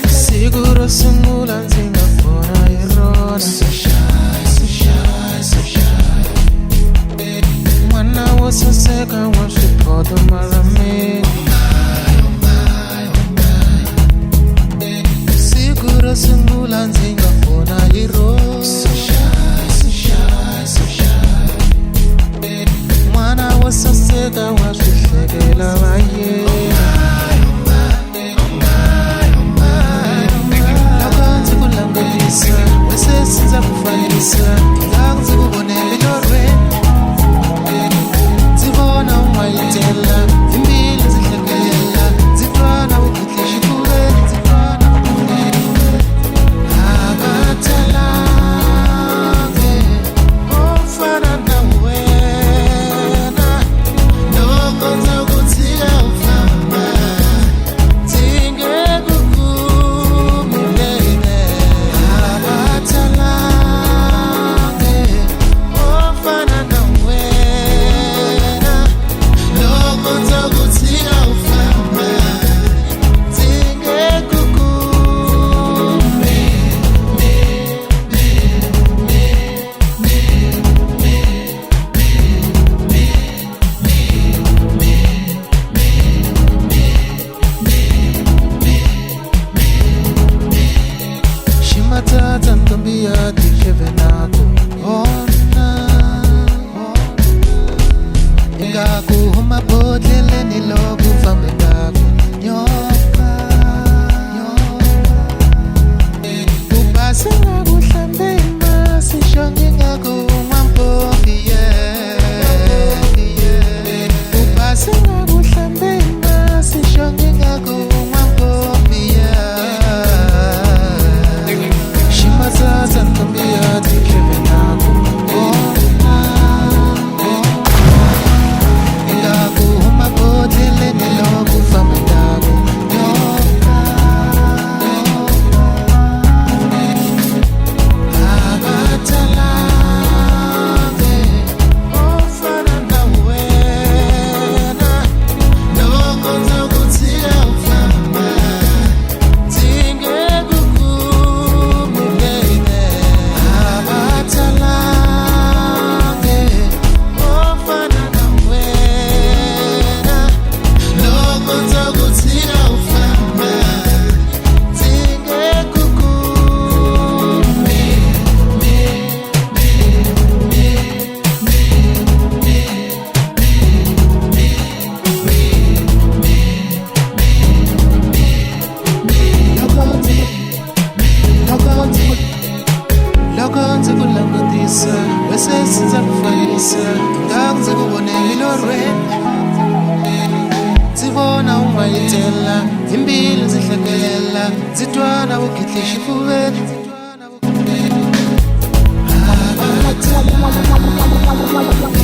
Seguro sungula ndzi nga vona hi rona. So shy. N'wana wo saseka wa swiphoto marameni. Seguro sungula ndzi nga vona hi rona. So shy. N'wana wo saseka wa swihlekela vayeni. Sinza kufanisa la ndzi ku vonele norweni ndzi vona un'wayitela timbili ndzi hlekelela ndzi twana vukhitla xifuveni ndzi twana a va talange o fana na wena loko ndzo ku tshika u famba ndzi nge ku kumi baby. Matata ntombi ya tichevenako ona ingaku huma bodleleni loko fambe ngako nyoka ubase ngakuhlambe imasi shonge ngako mwampombi ubase ngakuhlambe imasi shonge ngako mwampombi Matata ntombi ya tichevenako ona ingaku huma bodleleni loko fambe ngako nyoka abatalange ofana na wena loko nzokuthika ufamba ndzinge kukumi baby. Abatalange ofana na wena loko nzokuthika ufamba ndzinge kukumi. Loko ndzi ku langutisa wese sinza kufanisa ngaku ndzi ku vonele norweni ndzi vona un'wayitela hi mbilu ndzi hlekelela ndzi twana vukhitla xifuveni a va talange